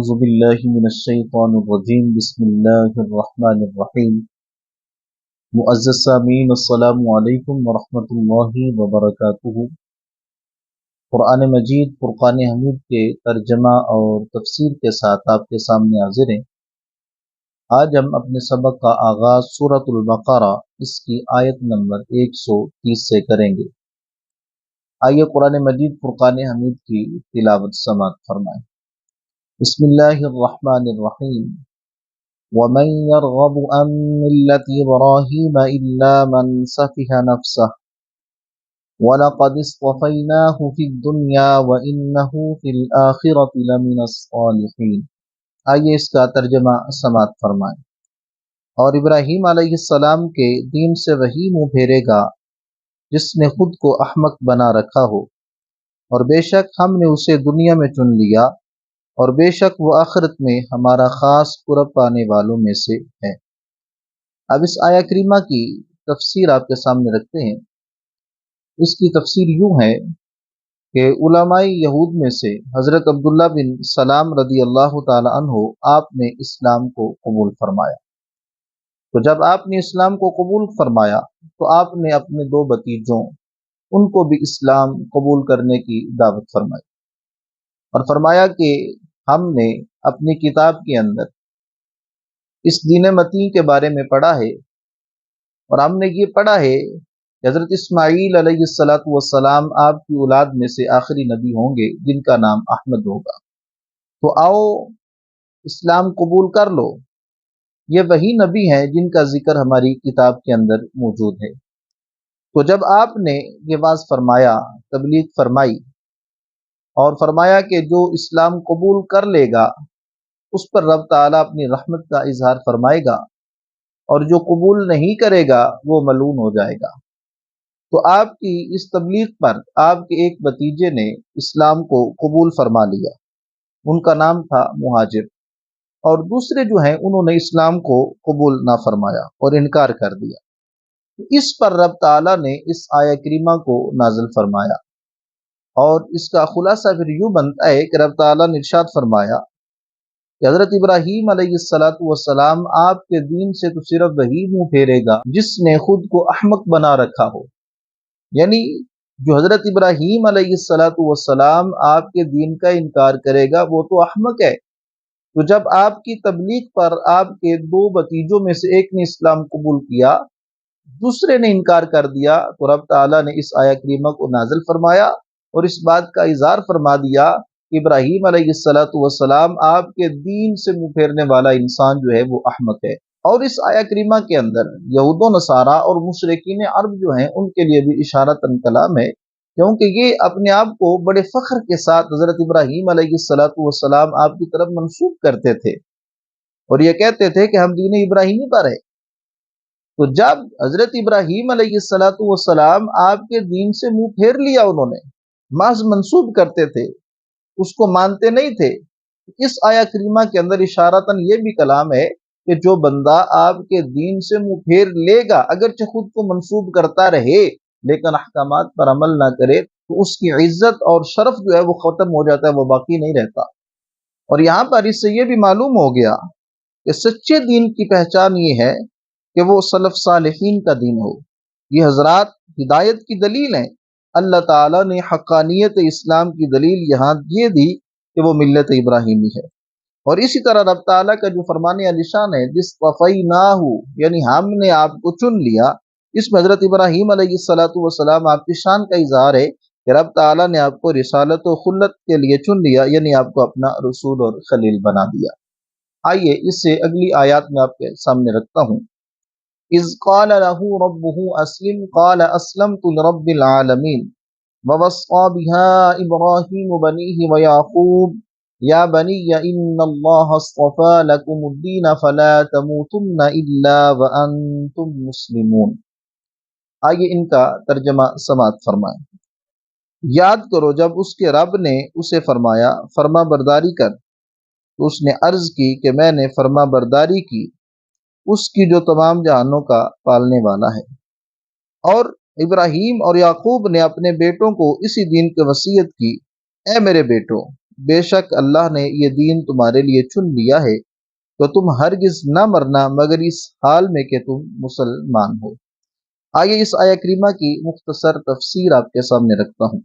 اعوذ باللہ من الشیطان الرجیم بسم اللہ الرحمن الرحیم معزز سامعین السلام علیکم ورحمۃ اللہ وبرکاتہ۔ قرآن مجید فرقان حمید کے ترجمہ اور تفسیر کے ساتھ آپ کے سامنے حاضر ہیں۔ آج ہم اپنے سبق کا آغاز سورۃ البقرہ اس کی آیت نمبر 130 سے کریں گے۔ آئیے قرآن مجید فرقان حمید کی تلاوت سماعت فرمائیں۔ بسم اللہ الرحمن الرحیم وَمَن يَرْغَبُ عَن مِّلَّةِ إِبْرَاهِيمَ إِلَّا مَن سَفِهَ نَفْسَهُ وَلَقَدِ اصْطَفَيْنَاهُ فِي الدُّنْيَا وَإِنَّهُ فِي الْآخِرَةِ لَمِنَ الصَّالِحِينَ۔ آئیے اس کا ترجمہ سماعت فرمائیں۔ اور ابراہیم علیہ السلام کے دین سے وہی منہ پھیرے گا جس نے خود کو احمق بنا رکھا ہو، اور بے شک ہم نے اسے دنیا میں چن لیا، اور بے شک وہ آخرت میں ہمارا خاص قرب پانے والوں میں سے ہے۔ اب اس آیہ کریمہ کی تفسیر آپ کے سامنے رکھتے ہیں۔ اس کی تفسیر یوں ہے کہ علماء یہود میں سے حضرت عبداللہ بن سلام رضی اللہ تعالی عنہ آپ نے اسلام کو قبول فرمایا۔ تو جب آپ نے اسلام کو قبول فرمایا تو آپ نے اپنے دو بھتیجوں ان کو بھی اسلام قبول کرنے کی دعوت فرمائی، اور فرمایا کہ ہم نے اپنی کتاب کے اندر اس دین متین کے بارے میں پڑھا ہے، اور ہم نے یہ پڑھا ہے کہ حضرت اسماعیل علیہ السلام آپ کی اولاد میں سے آخری نبی ہوں گے جن کا نام احمد ہوگا، تو آؤ اسلام قبول کر لو۔ یہ وہی نبی ہیں جن کا ذکر ہماری کتاب کے اندر موجود ہے۔ تو جب آپ نے یہ واز فرمایا، تبلیغ فرمائی، اور فرمایا کہ جو اسلام قبول کر لے گا اس پر رب تعالیٰ اپنی رحمت کا اظہار فرمائے گا، اور جو قبول نہیں کرے گا وہ ملعون ہو جائے گا۔ تو آپ کی اس تبلیغ پر آپ کے ایک بھتیجے نے اسلام کو قبول فرما لیا، ان کا نام تھا مہاجر، اور دوسرے جو ہیں انہوں نے اسلام کو قبول نہ فرمایا اور انکار کر دیا۔ اس پر رب تعالیٰ نے اس آیہ کریمہ کو نازل فرمایا، اور اس کا خلاصہ پھر یوں بنتا ہے کہ رب تعالیٰ نے ارشاد فرمایا کہ حضرت ابراہیم علیہ السلام آپ کے دین سے تو صرف وہی منہ پھیرے گا جس نے خود کو احمق بنا رکھا ہو، یعنی جو حضرت ابراہیم علیہ السلام آپ کے دین کا انکار کرے گا وہ تو احمق ہے۔ تو جب آپ کی تبلیغ پر آپ کے دو بھتیجوں میں سے ایک نے اسلام قبول کیا، دوسرے نے انکار کر دیا، تو رب تعالیٰ نے اس آیہ کریمہ کو نازل فرمایا اور اس بات کا اظہار فرما دیا کہ ابراہیم علیہ السلام آپ کے دین سے منہ پھیرنے والا انسان جو ہے وہ احمق ہے۔ اور اس آیہ کریمہ کے اندر یہود و نصارہ اور مشرکین عرب جو ہیں ان کے لیے بھی اشارۃ کلام ہے، کیونکہ یہ اپنے آپ کو بڑے فخر کے ساتھ حضرت ابراہیم علیہ السلام آپ کی طرف منسوب کرتے تھے، اور یہ کہتے تھے کہ ہم دین ابراہیمی پر ہیں۔ تو جب حضرت ابراہیم علیہ السلام آپ کے دین سے منہ پھیر لیا، انہوں نے محض منسوب کرتے تھے، اس کو مانتے نہیں تھے۔ اس آیہ کریمہ کے اندر اشارتاً یہ بھی کلام ہے کہ جو بندہ آپ کے دین سے منہ پھیر لے گا، اگرچہ خود کو منسوب کرتا رہے لیکن احکامات پر عمل نہ کرے، تو اس کی عزت اور شرف جو ہے وہ ختم ہو جاتا ہے، وہ باقی نہیں رہتا۔ اور یہاں پر اس سے یہ بھی معلوم ہو گیا کہ سچے دین کی پہچان یہ ہے کہ وہ سلف صالحین کا دین ہو۔ یہ حضرات ہدایت کی دلیل ہیں۔ اللہ تعالیٰ نے حقانیت اسلام کی دلیل یہاں یہ دی کہ وہ ملت ابراہیمی ہے۔ اور اسی طرح رب تعالیٰ کا جو فرمان علی شان ہے، جس وفیناہ، یعنی ہم نے آپ کو چن لیا، اس میں حضرت ابراہیم علیہ السلام آپ کی شان کا اظہار ہے کہ رب تعالیٰ نے آپ کو رسالت و خلت کے لیے چن لیا، یعنی آپ کو اپنا رسول اور خلیل بنا دیا۔ آئیے اس سے اگلی آیات میں آپ کے سامنے رکھتا ہوں۔ اذ قال له ربه اسلم قال اسلمت لرب العالمین ووصى بها ابراہیم بنیہ ویعقوب یا بنی ان اللہ اصطفى لكم الدین فلا تموتن الا وانتم مسلمون۔ آئیے ان کا ترجمہ سماعت فرمائیں۔ یاد کرو جب اس کے رب نے اسے فرمایا فرما برداری کر، تو اس نے عرض کی کہ میں نے فرما برداری کی اس کی جو تمام جہانوں کا پالنے والا ہے۔ اور ابراہیم اور یعقوب نے اپنے بیٹوں کو اسی دین کی وصیت کی، اے میرے بیٹوں، بے شک اللہ نے یہ دین تمہارے لیے چن لیا ہے تو تم ہرگز نہ مرنا مگر اس حال میں کہ تم مسلمان ہو۔ آئیے اس آیہ کریمہ کی مختصر تفسیر آپ کے سامنے رکھتا ہوں۔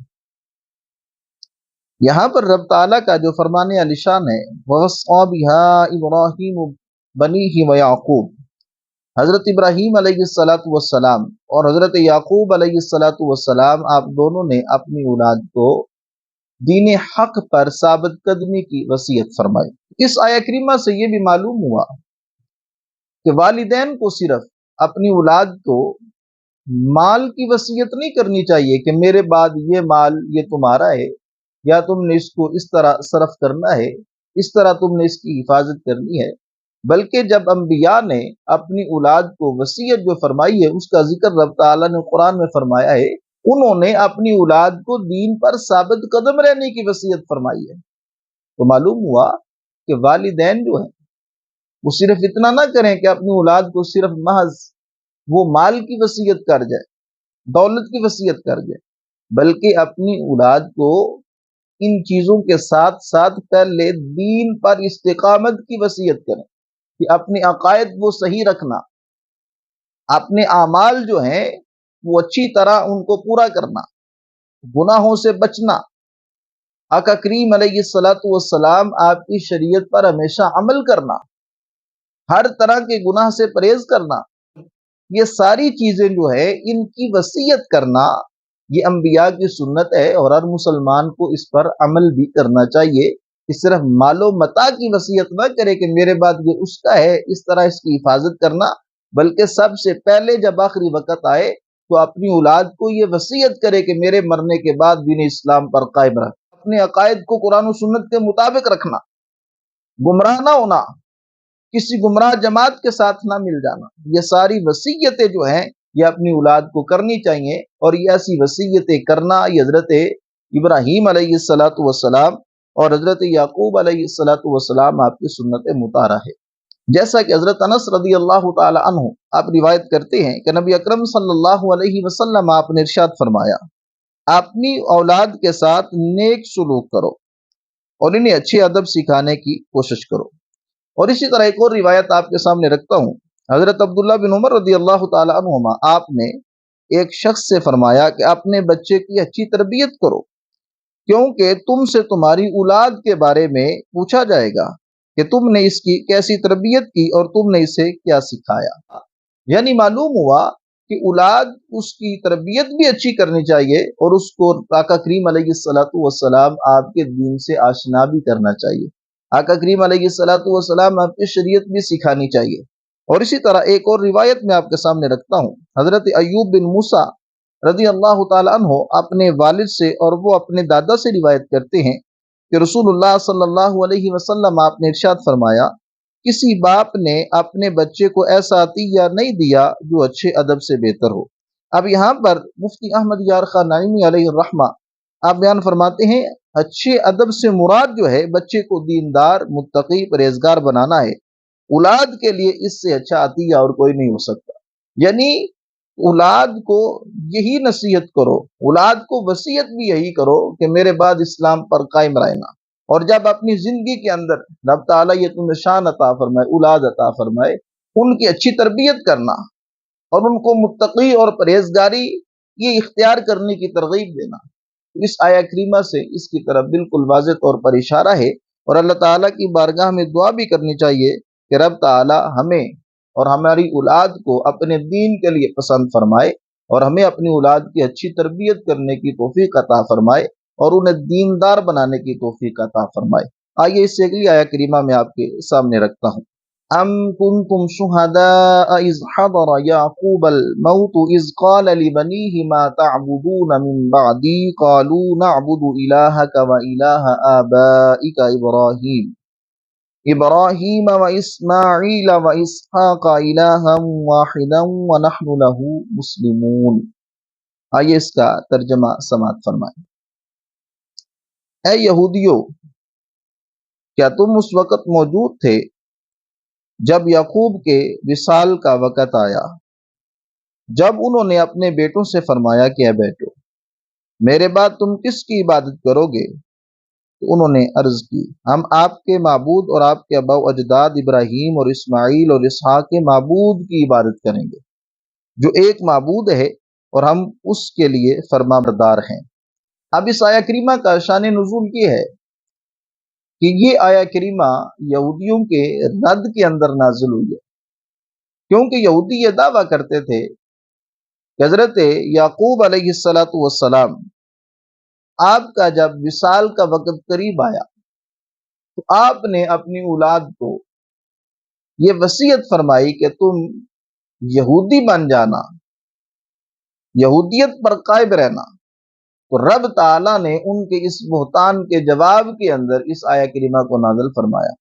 یہاں پر رب تعالیٰ کا جو فرمان عالی شان ہے، وَوَصَّىٰ بِهَا إِبْرَاهِيمُ بَنِيهِ وَيَعْقُوبُ، حضرت ابراہیم علیہ الصلاۃ والسلام اور حضرت یعقوب علیہ الصلاۃ والسلام آپ دونوں نے اپنی اولاد کو دین حق پر ثابت قدمی کی وصیت فرمائی۔ اس آیہ کریمہ سے یہ بھی معلوم ہوا کہ والدین کو صرف اپنی اولاد کو مال کی وصیت نہیں کرنی چاہیے کہ میرے بعد یہ مال یہ تمہارا ہے، یا تم نے اس کو اس طرح صرف کرنا ہے، اس طرح تم نے اس کی حفاظت کرنی ہے، بلکہ جب انبیاء نے اپنی اولاد کو وصیت جو فرمائی ہے اس کا ذکر رب تعالیٰ نے قرآن میں فرمایا ہے، انہوں نے اپنی اولاد کو دین پر ثابت قدم رہنے کی وصیت فرمائی ہے۔ تو معلوم ہوا کہ والدین جو ہیں وہ صرف اتنا نہ کریں کہ اپنی اولاد کو صرف محض وہ مال کی وصیت کر جائے، دولت کی وصیت کر جائے، بلکہ اپنی اولاد کو ان چیزوں کے ساتھ ساتھ پہلے دین پر استقامت کی وصیت کریں کہ اپنے عقائد وہ صحیح رکھنا، اپنے اعمال جو ہیں وہ اچھی طرح ان کو پورا کرنا، گناہوں سے بچنا، آقا کریم علیہ الصلاۃ والسلام آپ کی شریعت پر ہمیشہ عمل کرنا، ہر طرح کے گناہ سے پرہیز کرنا، یہ ساری چیزیں جو ہے ان کی وصیت کرنا یہ انبیاء کی سنت ہے، اور ہر مسلمان کو اس پر عمل بھی کرنا چاہیے کہ صرف مال و متاع کی وصیت نہ کرے کہ میرے بعد یہ اس کا ہے، اس طرح اس کی حفاظت کرنا، بلکہ سب سے پہلے جب آخری وقت آئے تو اپنی اولاد کو یہ وصیت کرے کہ میرے مرنے کے بعد دین اسلام پر قائم رکھ، اپنے عقائد کو قرآن و سنت کے مطابق رکھنا، گمراہ نہ ہونا، کسی گمراہ جماعت کے ساتھ نہ مل جانا، یہ ساری وصیتیں جو ہیں یہ اپنی اولاد کو کرنی چاہیے، اور یہ ایسی وصیتیں کرنا یہ حضرت ابراہیم علیہ الصلاۃ والسلام اور حضرت یعقوب علیہ الصلاۃ والسلام آپ کی سنت مطہرہ ہے۔ جیسا کہ حضرت انس رضی اللہ تعالی عنہ آپ روایت کرتے ہیں کہ نبی اکرم صلی اللہ علیہ وسلم آپ نے ارشاد فرمایا، اپنی اولاد کے ساتھ نیک سلوک کرو اور انہیں اچھے ادب سکھانے کی کوشش کرو۔ اور اسی طرح ایک اور روایت آپ کے سامنے رکھتا ہوں، حضرت عبداللہ بن عمر رضی اللہ تعالی عنہما آپ نے ایک شخص سے فرمایا کہ اپنے بچے کی اچھی تربیت کرو، کیونکہ تم سے تمہاری اولاد کے بارے میں پوچھا جائے گا کہ تم نے اس کی کیسی تربیت کی اور تم نے اسے کیا سکھایا۔ یعنی معلوم ہوا کہ اولاد اس کی تربیت بھی اچھی کرنی چاہیے اور اس کو آقا کریم علیہ الصلاۃ والسلام آپ کے دین سے آشنا بھی کرنا چاہیے، آقا کریم علیہ الصلاۃ والسلام آپ کی شریعت بھی سکھانی چاہیے۔ اور اسی طرح ایک اور روایت میں آپ کے سامنے رکھتا ہوں، حضرت ایوب بن موسیٰ رضی اللہ تعالی عنہ اپنے والد سے اور وہ اپنے دادا سے روایت کرتے ہیں کہ رسول اللہ صلی اللہ علیہ وسلم آپ نے ارشاد فرمایا، کسی باپ نے اپنے بچے کو ایسا عطیہ نہیں دیا جو اچھے ادب سے بہتر ہو۔ اب یہاں پر مفتی احمد یار خان نعیمی علیہ الرحمہ آپ بیان فرماتے ہیں، اچھے ادب سے مراد جو ہے بچے کو دیندار، متقی، پرہیزگار بنانا ہے۔ اولاد کے لیے اس سے اچھا عطیہ اور کوئی نہیں ہو سکتا۔ یعنی اولاد کو یہی نصیحت کرو، اولاد کو وصیت بھی یہی کرو کہ میرے بعد اسلام پر قائم رہنا، اور جب اپنی زندگی کے اندر رب تعالیٰ یہ تمہیں شان عطا فرمائے، اولاد عطا فرمائے، ان کی اچھی تربیت کرنا اور ان کو متقی اور پرہیزگاری یہ اختیار کرنے کی ترغیب دینا۔ اس آیہ کریمہ سے اس کی طرف بالکل واضح طور پر اشارہ ہے، اور اللہ تعالیٰ کی بارگاہ میں دعا بھی کرنی چاہیے کہ رب تعالیٰ ہمیں اور ہماری اولاد کو اپنے دین کے لیے پسند فرمائے، اور ہمیں اپنی اولاد کی اچھی تربیت کرنے کی توفیق عطا فرمائے اور انہیں دیندار بنانے کی توفیق عطا فرمائے۔ آئیے اس سے اگلی آیہ کریمہ میں آپ کے سامنے رکھتا ہوں۔ ام کنتم شہداء اذ حضر یعقوب الموت اذ قال لبنیہ ما تعبدون من بعدی قالوا نعبد الہک و الہ آبائک ابراہیم و اسماعیل و اسحاق الہا واحدا ونحن له مسلمون۔ آئیے اس کا ترجمہ سماعت فرمائیں۔ اے یہودیو، کیا تم اس وقت موجود تھے جب یعقوب کے وصال کا وقت آیا، جب انہوں نے اپنے بیٹوں سے فرمایا کہ اے بیٹو، میرے بعد تم کس کی عبادت کرو گے؟ تو انہوں نے عرض کی ہم آپ کے معبود اور آپ کے آباء و اجداد ابراہیم اور اسماعیل اور اسحاق کے معبود کی عبادت کریں گے جو ایک معبود ہے اور ہم اس کے لیے فرما بردار ہیں۔ اب اس آیہ کریمہ کا شان نزول یہ ہے کہ یہ آیہ کریمہ یہودیوں کے رد کے اندر نازل ہوئی ہے، کیونکہ یہودی یہ دعویٰ کرتے تھے کہ حضرت یعقوب علیہ السلام آپ کا جب وصال کا وقت قریب آیا تو آپ نے اپنی اولاد کو یہ وصیت فرمائی کہ تم یہودی بن جانا، یہودیت پر قائم رہنا۔ تو رب تعالیٰ نے ان کے اس بہتان کے جواب کے اندر اس آیہ کریمہ کو نازل فرمایا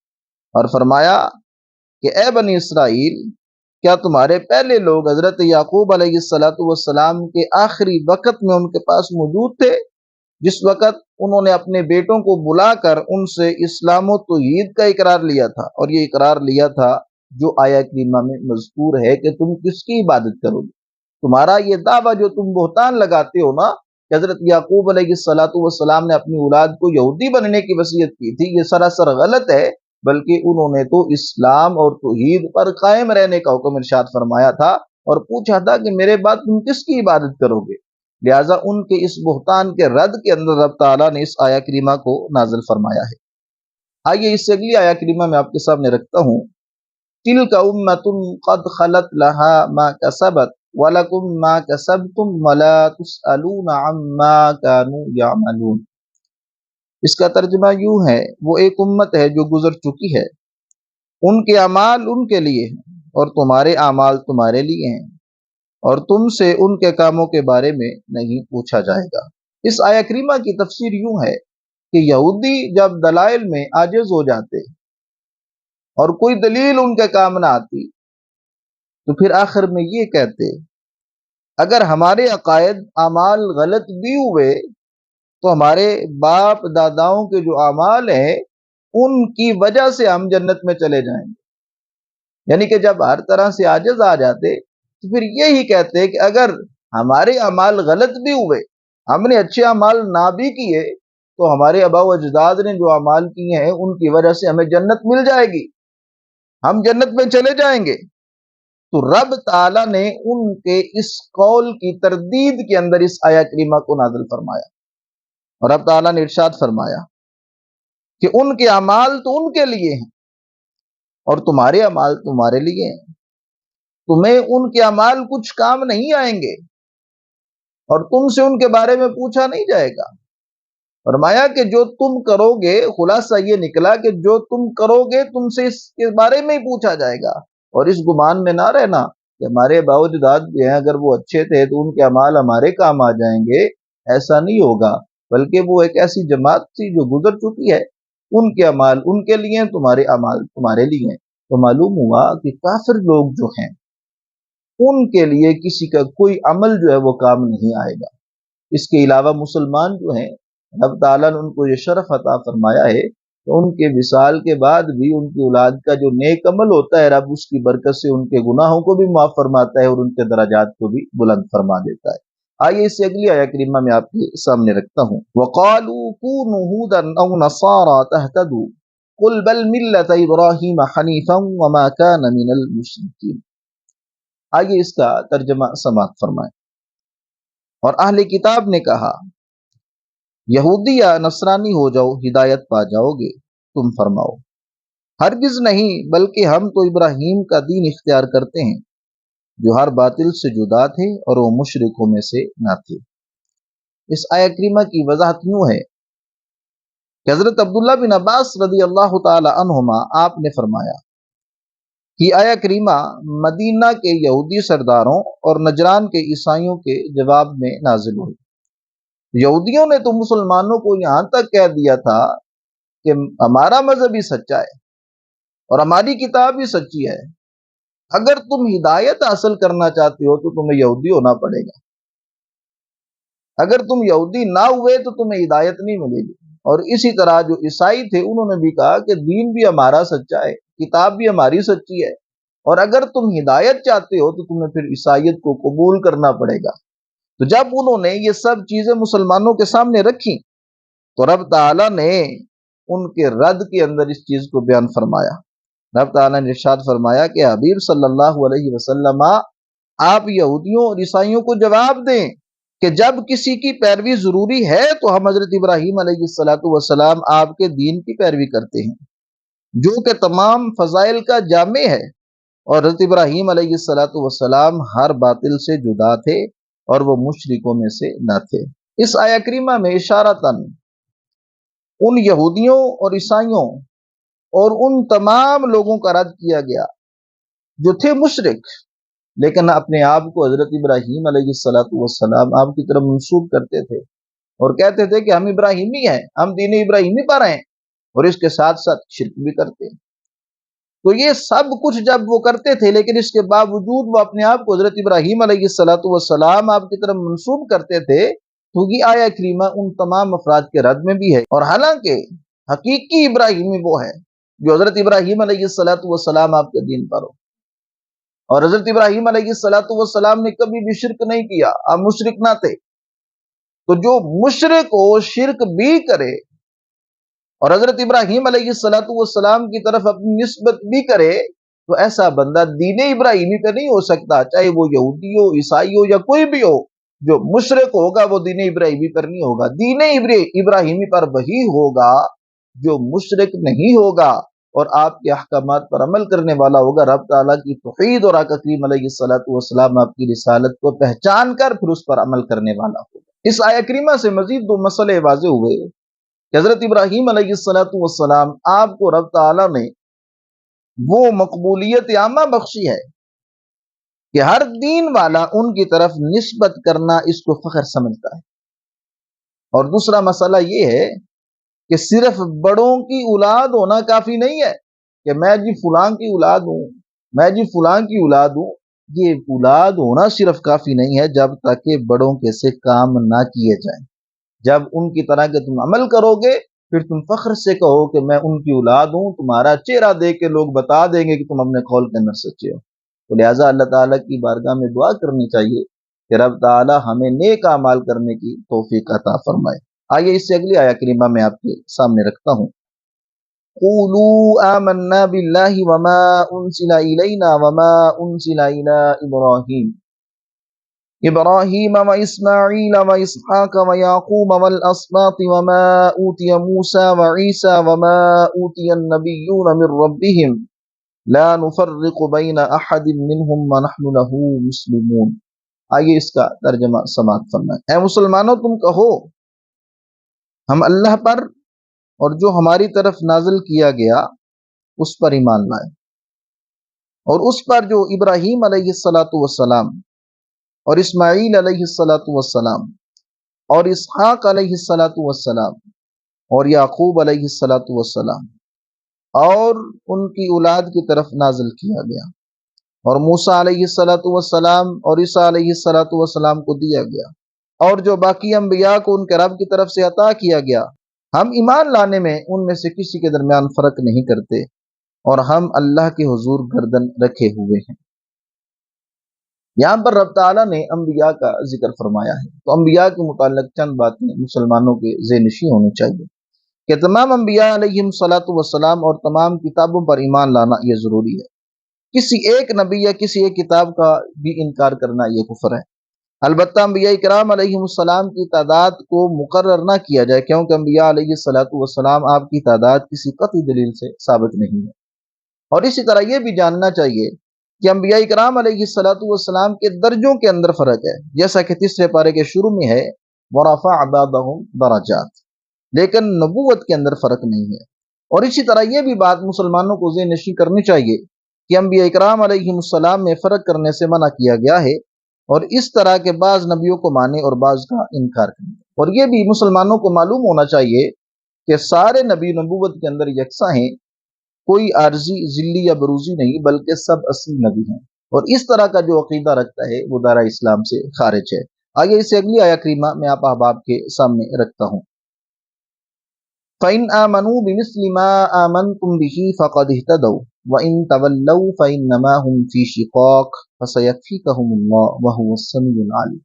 اور فرمایا کہ اے بنی اسرائیل، کیا تمہارے پہلے لوگ حضرت یعقوب علیہ السلام کے آخری وقت میں ان کے پاس موجود تھے، جس وقت انہوں نے اپنے بیٹوں کو بلا کر ان سے اسلام و توحید کا اقرار لیا تھا، اور یہ اقرار لیا تھا جو آیہ کریمہ میں مذکور ہے کہ تم کس کی عبادت کرو گے۔ تمہارا یہ دعویٰ جو تم بہتان لگاتے ہو نا کہ حضرت یعقوب علیہ السلام نے اپنی اولاد کو یہودی بننے کی وصیت کی تھی، یہ سراسر غلط ہے، بلکہ انہوں نے تو اسلام اور توحید پر قائم رہنے کا حکم ارشاد فرمایا تھا اور پوچھا تھا کہ میرے بعد تم کس کی عبادت کرو گے۔ لہٰذا ان کے اس بہتان کے رد کے اندر رب تعالیٰ نے اس آیہ کریمہ کو نازل فرمایا ہے۔ آئیے اس سے اگلی آیہ کریمہ میں آپ کے سامنے رکھتا ہوں۔ تِلْکَ أُمَّةٌ قَدْ خَلَتْ لَهَا مَا كَسَبَتْ وَلَكُمْ مَا كَسَبْتُمْ وَلَا تُسْأَلُونَ عَمَّا كَانُوا يَعْمَلُونَ۔ اس کا ترجمہ یوں ہے، وہ ایک امت ہے جو گزر چکی ہے، ان کے اعمال ان کے لیے ہیں اور تمہارے اعمال تمہارے لیے ہیں، اور تم سے ان کے کاموں کے بارے میں نہیں پوچھا جائے گا۔ اس آیہ کریمہ کی تفسیر یوں ہے کہ یہودی جب دلائل میں عاجز ہو جاتے اور کوئی دلیل ان کے کام نہ آتی تو پھر آخر میں یہ کہتے اگر ہمارے عقائد اعمال غلط بھی ہوئے تو ہمارے باپ داداؤں کے جو اعمال ہیں ان کی وجہ سے ہم جنت میں چلے جائیں گے۔ یعنی کہ جب ہر طرح سے عاجز آ جاتے تو پھر یہی کہتے کہ اگر ہمارے اعمال غلط بھی ہوئے، ہم نے اچھے اعمال نہ بھی کیے، تو ہمارے آباء و اجداد نے جو اعمال کیے ہیں ان کی وجہ سے ہمیں جنت مل جائے گی، ہم جنت میں چلے جائیں گے۔ تو رب تعالیٰ نے ان کے اس قول کی تردید کے اندر اس آیہ کریمہ کو نازل فرمایا، اور رب تعالیٰ نے ارشاد فرمایا کہ ان کے اعمال تو ان کے لیے ہیں اور تمہارے اعمال تمہارے لیے ہیں، تمہیں ان کے اعمال کچھ کام نہیں آئیں گے اور تم سے ان کے بارے میں پوچھا نہیں جائے گا۔ فرمایا کہ جو تم کرو گے، خلاصہ یہ نکلا کہ جو تم کرو گے تم سے اس کے بارے میں ہی پوچھا جائے گا، اور اس گمان میں نہ رہنا کہ ہمارے باوجداد بھی ہیں، اگر وہ اچھے تھے تو ان کے اعمال ہمارے کام آ جائیں گے، ایسا نہیں ہوگا، بلکہ وہ ایک ایسی جماعت تھی جو گزر چکی ہے، ان کے اعمال ان کے لیے ہیں، تمہارے اعمال تمہارے لیے ہیں۔ تو معلوم ہوا کہ کافر لوگ جو ہیں ان کے لیے کسی کا کوئی عمل جو ہے وہ کام نہیں آئے گا۔ اس کے علاوہ مسلمان جو ہیں رب تعالیٰ نے ان کو یہ شرف عطا فرمایا ہے کہ ان کے وصال کے بعد بھی ان کی اولاد کا جو نیک عمل ہوتا ہے رب اس کی برکت سے ان کے گناہوں کو بھی معاف فرماتا ہے اور ان کے درجات کو بھی بلند فرما دیتا ہے۔ آئیے اس سے اگلی آیہ کریمہ میں آپ کے سامنے رکھتا ہوں۔ وَقَالُوا كُونُوا هُودًا أَوْ نَصَارَىٰ تَهْتَدُوا قُلْ بَلْ مِلَّةَ إِبْرَاهِيمَ حَنِيفًا وَمَا كَانَ مِنَ الْمُشْرِكِينَ۔ آئیے اس کا ترجمہ سماعت فرمائیں۔ اور اہل کتاب نے کہا یہودی یا نصرانی ہو جاؤ ہدایت پا جاؤ گے، تم فرماؤ ہرگز نہیں، بلکہ ہم تو ابراہیم کا دین اختیار کرتے ہیں جو ہر باطل سے جدا تھے اور وہ مشرکوں میں سے نہ تھے۔ اس آیہ کریمہ کی وضاحت یوں ہے کہ حضرت عبداللہ بن عباس رضی اللہ تعالی عنہما آپ نے فرمایا کہ آیہ کریمہ مدینہ کے یہودی سرداروں اور نجران کے عیسائیوں کے جواب میں نازل ہوئی۔ یہودیوں نے تو مسلمانوں کو یہاں تک کہہ دیا تھا کہ ہمارا مذہب ہی سچا ہے اور ہماری کتاب ہی سچی ہے، اگر تم ہدایت حاصل کرنا چاہتے ہو تو تمہیں یہودی ہونا پڑے گا، اگر تم یہودی نہ ہوئے تو تمہیں ہدایت نہیں ملے گی۔ اور اسی طرح جو عیسائی تھے انہوں نے بھی کہا کہ دین بھی ہمارا سچا ہے، کتاب بھی ہماری سچی ہے، اور اگر تم ہدایت چاہتے ہو تو تمہیں پھر عیسائیت کو قبول کرنا پڑے گا۔ تو جب انہوں نے یہ سب چیزیں مسلمانوں کے سامنے رکھی تو رب تعالیٰ نے ان کے رد کے اندر اس چیز کو بیان فرمایا۔ رب تعالیٰ نے ارشاد فرمایا کہ حبیب صلی اللہ علیہ وسلم آپ یہودیوں اور عیسائیوں کو جواب دیں کہ جب کسی کی پیروی ضروری ہے تو ہم حضرت ابراہیم علیہ السلام آپ کے دین کی پیروی کرتے ہیں جو کہ تمام فضائل کا جامع ہے، اور حضرت ابراہیم علیہ السلام ہر باطل سے جدا تھے اور وہ مشرکوں میں سے نہ تھے۔ اس آیہ کریمہ میں اشارتاً ان یہودیوں اور عیسائیوں اور ان تمام لوگوں کا رد کیا گیا جو تھے مشرک لیکن اپنے آپ کو حضرت ابراہیم علیہ السلام آپ کی طرف منسوب کرتے تھے اور کہتے تھے کہ ہم ابراہیمی ہیں، ہم دین ابراہیمی پر ہیں، اور اس کے ساتھ ساتھ شرک بھی کرتے ہیں۔ تو یہ سب کچھ جب وہ کرتے تھے لیکن اس کے باوجود وہ اپنے آپ کو حضرت ابراہیم علیہ السلام آپ کی طرف منسوب کرتے تھے، تو یہ آیہ کریمہ ان تمام افراد کے رد میں بھی ہے۔ اور حالانکہ حقیقی ابراہیمی وہ ہے جو حضرت ابراہیم علیہ السلام آپ کے دین پر ہو، اور حضرت ابراہیم علیہ السلام نے کبھی بھی شرک نہیں کیا، آپ مشرک نہ تھے۔ تو جو مشرک ہو، شرک بھی کرے اور حضرت ابراہیم علیہ السلام کی طرف اپنی نسبت بھی کرے، تو ایسا بندہ دین ابراہیمی پہ نہیں ہو سکتا، چاہے وہ یہودی ہو، عیسائی ہو یا کوئی بھی ہو۔ جو مشرک ہوگا وہ دین ابراہیمی پر نہیں ہوگا، دین ابراہیمی پر وہی ہوگا جو مشرک نہیں ہوگا اور آپ کے احکامات پر عمل کرنے والا ہوگا، رب تعالیٰ کی توحید اور آقا کریم علیہ السلام آپ کی رسالت کو پہچان کر پھر اس پر عمل کرنے والا ہوگا۔ اس آیہ کریمہ سے مزید دو مسئلے واضح ہوئے کہ حضرت ابراہیم علیہ السلام آپ کو رب تعالیٰ نے وہ مقبولیت عامہ بخشی ہے کہ ہر دین والا ان کی طرف نسبت کرنا اس کو فخر سمجھتا ہے۔ اور دوسرا مسئلہ یہ ہے کہ صرف بڑوں کی اولاد ہونا کافی نہیں ہے کہ میں جی فلاں کی اولاد ہوں، میں جی فلاں کی اولاد ہوں۔ یہ اولاد ہونا صرف کافی نہیں ہے جب تک کہ بڑوں کے سے کام نہ کیے جائیں۔ جب ان کی طرح کے تم عمل کرو گے پھر تم فخر سے کہو کہ میں ان کی اولاد ہوں، تمہارا چہرہ دیکھ کے لوگ بتا دیں گے کہ تم اپنے قول کے اندر سچے ہو۔ تو لہٰذا اللہ تعالیٰ کی بارگاہ میں دعا کرنی چاہیے کہ رب تعالیٰ ہمیں نیک اعمال کرنے کی توفیق عطا فرمائے۔ آئیے اس سے اگلی آیہ کریمہ میں آپ کے سامنے رکھتا ہوں۔ قولوا آمنا باللہ وما انزل الینا وما انزل الی ابراہیم واسماعیل واسحاق ویعقوب والاسباط وما اوتی موسیٰ وعیسیٰ وما اوتی النبیون من ربهم لا نفرق بین احد منہم ونحن له مسلمون۔ آئیے اس کا ترجمہ سماعت فرمائیں۔ اے مسلمانوں تم کہو ہم اللہ پر اور جو ہماری طرف نازل کیا گیا اس پر ایمان لائے، اور اس پر جو ابراہیم علیہ السلام اور اسماعیل علیہ السلام اور اسحاق علیہ السلام اور یعقوب علیہ السلام اور ان کی اولاد کی طرف نازل کیا گیا، اور موسیٰ علیہ السلام اور عیسیٰ علیہ السلام کو دیا گیا، اور جو باقی انبیاء کو ان کے رب کی طرف سے عطا کیا گیا، ہم ایمان لانے میں ان میں سے کسی کے درمیان فرق نہیں کرتے، اور ہم اللہ کے حضور گردن رکھے ہوئے ہیں۔ یہاں پر رب تعالیٰ نے انبیاء کا ذکر فرمایا ہے، تو انبیاء کے متعلق چند باتیں مسلمانوں کے ذہن نشین ہونی چاہیے کہ تمام انبیاء علیہم السلام اور تمام کتابوں پر ایمان لانا یہ ضروری ہے۔ کسی ایک نبی یا کسی ایک کتاب کا بھی انکار کرنا یہ کفر ہے۔ البتہ انبیاء کرام علیہم السلام کی تعداد کو مقرر نہ کیا جائے، کیونکہ انبیاء علیہ السلام آپ کی تعداد کسی قطعی دلیل سے ثابت نہیں ہے۔ اور اسی طرح یہ بھی جاننا چاہیے کہ انبیاء کرام علیہ السلام کے درجوں کے اندر فرق ہے، جیسا کہ تیسرے پارے کے شروع میں ہے وَرَفَعَ بَعْضَهُمْ دَرَجَاتٍ، لیکن نبوت کے اندر فرق نہیں ہے۔ اور اسی طرح یہ بھی بات مسلمانوں کو ذہن نشین کرنی چاہیے کہ انبیاء کرام علیہ السلام میں فرق کرنے سے منع کیا گیا ہے، اور اس طرح کے بعض نبیوں کو مانے اور بعض کا انکار کرنے۔ اور یہ بھی مسلمانوں کو معلوم ہونا چاہیے کہ سارے نبی نبوت کے اندر یکساں ہیں، کوئی عارضی، ذلی یا بروزی نہیں، بلکہ سب اصلی نبی ہیں، اور اس طرح کا جو عقیدہ رکھتا ہے وہ دائرہ اسلام سے خارج ہے۔ آگے اس سے اگلی آیہ کریمہ میں آپ احباب کے سامنے رکھتا ہوں۔ فَإِنْ آمَنُوا بِمِثْلِ مَا آمَنْتُمْ بِهِ فَقَدِ اهْتَدَوْا وَإِنْ تَوَلَّوْا فَإِنَّمَا هُمْ فِي شِقَاقٍ فَسَيَكْفِيكَهُمُ اللَّهُ وَهُوَ السَّمِيعُ الْعَلِيمُ۔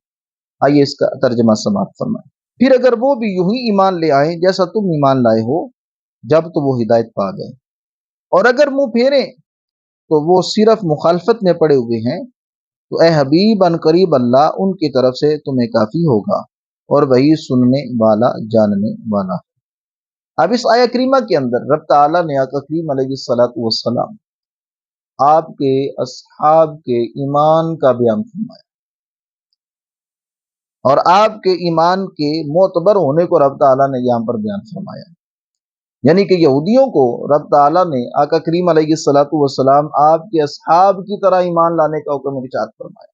آئیے اس کا ترجمہ سماعت فرمائیں۔ پھر اگر وہ بھی یوں ہی ایمان لے آئیں جیسا تم ایمان لائے ہو جب تو وہ ہدایت پا گئے، اور اگر منہ پھیریں تو وہ صرف مخالفت میں پڑے ہوئے ہیں، تو اے حبیب ان قریب اللہ ان کی طرف سے تمہیں کافی ہوگا، اور وہی سننے والا جاننے والا ہے۔ اب اس آیہ کریمہ کے اندر رب تعالیٰ نے آقا کریم علیہ الصلوۃ والسلام آپ کے اصحاب کے ایمان کا بیان فرمایا، اور آپ کے ایمان کے معتبر ہونے کو رب تعالیٰ نے یہاں پر بیان فرمایا، یعنی کہ یہودیوں کو رب تعالیٰ نے آقا کریم علیہ الصلوۃ والسلام آپ کے اصحاب کی طرح ایمان لانے کا حکم ارشاد فرمایا،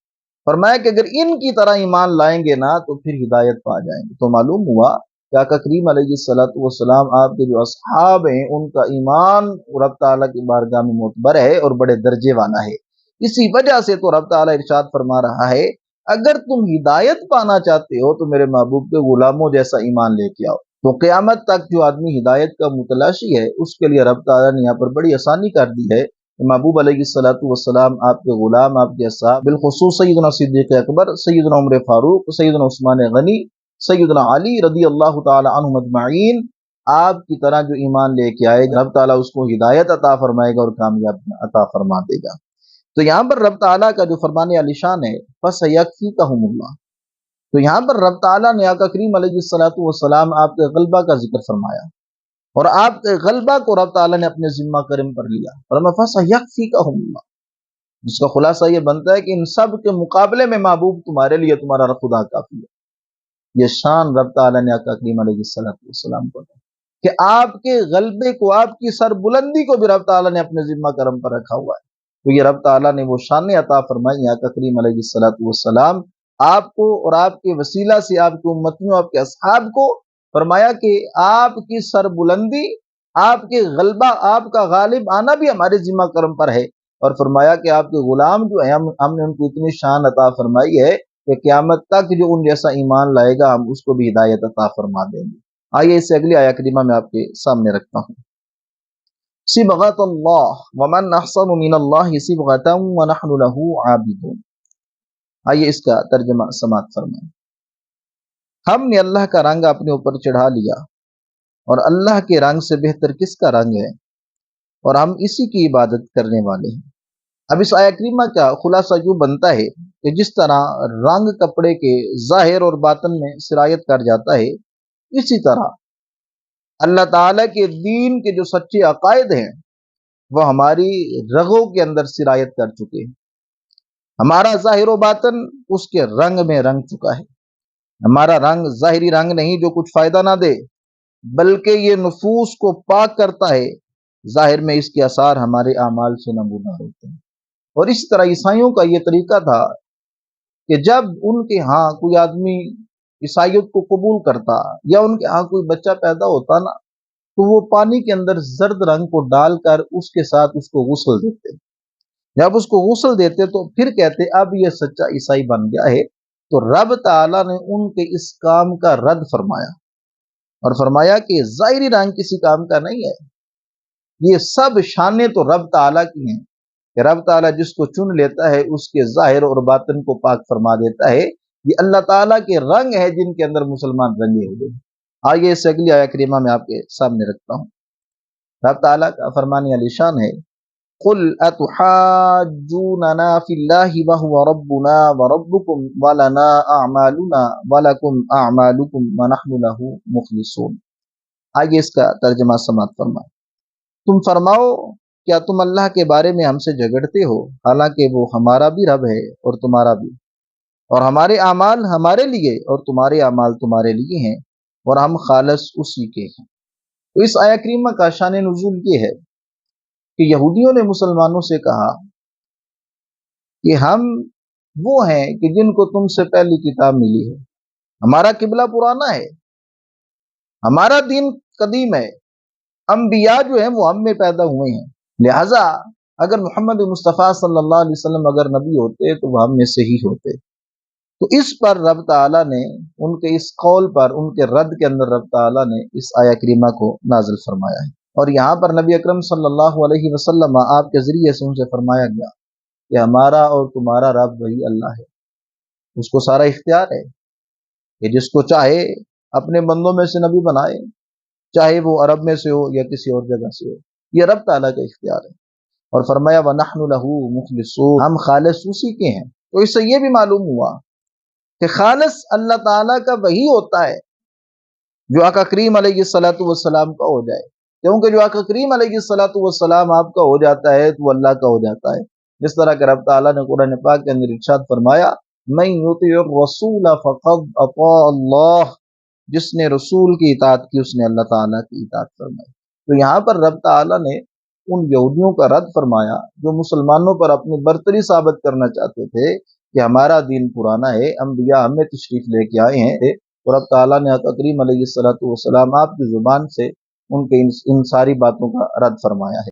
فرمایا کہ اگر ان کی طرح ایمان لائیں گے نا تو پھر ہدایت پا جائیں گے۔ تو معلوم ہوا کہ آقا کریم علیہ الصلوۃ والسلام آپ کے جو اصحاب ہیں ان کا ایمان رب تعالیٰ کی بارگاہ میں معتبر ہے اور بڑے درجے والا ہے۔ اسی وجہ سے تو رب تعالیٰ ارشاد فرما رہا ہے اگر تم ہدایت پانا چاہتے ہو تو میرے محبوب کے غلاموں جیسا ایمان لے کے آؤ۔ تو قیامت تک جو آدمی ہدایت کا متلاشی ہے اس کے لیے رب تعالیٰ نے یہاں پر بڑی آسانی کر دی ہے۔ محبوب علیہ الصلوۃ والسلام آپ کے غلام، آپ کے اصحاب، بالخصوص سیدنا صدیق اکبر، سیدنا عمر فاروق، سیدنا عثمان غنی، سیدنا علی رضی اللہ تعالی عنہم اجمعین آپ کی طرح جو ایمان لے کے آئے گا رب تعالیٰ اس کو ہدایت عطا فرمائے گا اور کامیابی عطا فرما دے گا۔ تو یہاں پر رب تعالیٰ کا جو فرمان علی شان ہے فَسَيَكْفِيكَهُمُ اللَّهُ، تو یہاں پر رب تعالیٰ نے آقا کریم علیہ الصلوۃ والسلام آپ کے غلبہ کا ذکر فرمایا، اور آپ کے غلبہ کو رب تعالیٰ نے اپنے ذمہ کرم پر لیا، فرمایا فَسَيَكْفِيكَهُمُ اللَّهُ، جس کا خلاصہ یہ بنتا ہے کہ ان سب کے مقابلے میں محبوب تمہارے لیے تمہارا خدا کافی ہے۔ یہ شان رب تعالیٰ نے آقا کریم علیہ الصلوۃ والسلام کو دی کہ آپ کے غلبے کو، آپ کی سر بلندی کو بھی رب تعالیٰ نے اپنے ذمہ کرم پر رکھا ہوا ہے۔ تو یہ رب تعالیٰ نے وہ شان عطا فرمائی آقا کریم علیہ الصلوۃ والسلام آپ کو، اور آپ کے وسیلہ سے آپ کی امتیوں، آپ کے اصحاب کو، فرمایا کہ آپ کی سر بلندی، آپ کے غلبہ، آپ کا غالب آنا بھی ہمارے ذمہ کرم پر ہے، اور فرمایا کہ آپ کے غلام جو ہیں ہم نے ان کو اتنی شان عطا فرمائی ہے کہ قیامت تک جو ان جیسا ایمان لائے گا ہم اس کو بھی ہدایت عطا فرما دیں گے۔ آئیے اس سے اگلی آیہ کریمہ میں آپ کے سامنے رکھتا ہوں۔ صبغۃ اللہ ومن احسن من اللہ صبغۃ ونحن له عابدون۔ آئیے اس کا ترجمہ سماعت فرمائیں۔ ہم نے اللہ کا رنگ اپنے اوپر چڑھا لیا، اور اللہ کے رنگ سے بہتر کس کا رنگ ہے، اور ہم اسی کی عبادت کرنے والے ہیں۔ اب اس آیہ کریمہ کا خلاصہ یوں بنتا ہے کہ جس طرح رنگ کپڑے کے ظاہر اور باطن میں سرایت کر جاتا ہے، اسی طرح اللہ تعالیٰ کے دین کے جو سچے عقائد ہیں وہ ہماری رگوں کے اندر سرایت کر چکے ہیں۔ ہمارا ظاہر و باطن اس کے رنگ میں رنگ چکا ہے۔ ہمارا رنگ ظاہری رنگ نہیں جو کچھ فائدہ نہ دے، بلکہ یہ نفوس کو پاک کرتا ہے، ظاہر میں اس کے آثار ہمارے اعمال سے نمودار ہوتے ہیں۔ اور اس طرح عیسائیوں کا یہ طریقہ تھا کہ جب ان کے ہاں کوئی آدمی عیسائیت کو قبول کرتا یا ان کے ہاں کوئی بچہ پیدا ہوتا نا، تو وہ پانی کے اندر زرد رنگ کو ڈال کر اس کے ساتھ اس کو غسل دیتے۔ جب اس کو غسل دیتے تو پھر کہتے اب یہ سچا عیسائی بن گیا ہے۔ تو رب تعالیٰ نے ان کے اس کام کا رد فرمایا، اور فرمایا کہ ظاہری رنگ کسی کام کا نہیں ہے، یہ سب شانیں تو رب تعالیٰ کی ہیں کہ رب تعالیٰ جس کو چن لیتا ہے اس کے ظاہر اور باطن کو پاک فرما دیتا ہے۔ یہ اللہ تعالیٰ کے رنگ ہے جن کے اندر مسلمان رنگے ہوئے ہیں۔ آئیے اس اگلی آیہ کریمہ میں آپ کے سامنے رکھتا ہوں۔ رب تعالیٰ کا فرمان علی شان ہے قل اتحاجوننا فی اللہ وهو ربنا وربکم ولنا اعمالنا ولکم اعمالکم ونحن له مخلصون۔ آئیے اس کا ترجمہ سماعت فرمائیں۔ تم فرماؤ کیا تم اللہ کے بارے میں ہم سے جھگڑتے ہو، حالانکہ وہ ہمارا بھی رب ہے اور تمہارا بھی، اور ہمارے اعمال ہمارے لیے اور تمہارے اعمال تمہارے لیے ہیں، اور ہم خالص اسی کے ہیں۔ تو اس آیہ کریمہ کا شان نزول یہ ہے کہ یہودیوں نے مسلمانوں سے کہا کہ ہم وہ ہیں کہ جن کو تم سے پہلی کتاب ملی ہے، ہمارا قبلہ پرانا ہے، ہمارا دین قدیم ہے، انبیاء جو ہیں وہ ہم میں پیدا ہوئے ہیں، لہٰذا اگر محمد مصطفیٰ صلی اللہ علیہ وسلم اگر نبی ہوتے تو وہ ہم میں سے ہی ہوتے۔ تو اس پر رب تعالیٰ نے ان کے اس قول پر، ان کے رد کے اندر رب تعالیٰ نے اس آیہ کریمہ کو نازل فرمایا ہے، اور یہاں پر نبی اکرم صلی اللہ علیہ وسلم آپ کے ذریعے سے ان سے فرمایا گیا کہ ہمارا اور تمہارا رب وہی اللہ ہے، اس کو سارا اختیار ہے کہ جس کو چاہے اپنے بندوں میں سے نبی بنائے، چاہے وہ عرب میں سے ہو یا کسی اور جگہ سے ہو، یہ رب تعالیٰ کا اختیار ہے۔ اور فرمایا وَنَحْنُ لَهُ مُخْلِصُونَ، ہم خالص اسی کے ہیں۔ تو اس سے یہ بھی معلوم ہوا کہ خالص اللہ تعالیٰ کا وہی ہوتا ہے جو آقا کریم علیہ الصلوۃ والسلام کا ہو جائے، کیونکہ جو آقا کریم علیہ الصلوۃ والسلام آپ کا ہو جاتا ہے تو وہ اللہ کا ہو جاتا ہے۔ جس طرح کہ رب تعالیٰ نے قرآن پاک کے اندر ارشاد فرمایا مَن یُطِعِ الرَّسُولَ فَقَدْ أَطَاعَ اللَّهَ، جس نے رسول کی اطاعت کی اس نے اللہ تعالیٰ کی اطاعت فرمائی۔ تو یہاں پر رب تعالیٰ نے ان یہودیوں کا رد فرمایا جو مسلمانوں پر اپنی برتری ثابت کرنا چاہتے تھے کہ ہمارا دین پرانا ہے، انبیاء ہمیں تشریف لے کے آئے ہیں، اور رب تعالیٰ نے آقا کریم علیہ الصلوۃ والسلام آپ کی زبان سے ان کے ان ساری باتوں کا رد فرمایا ہے۔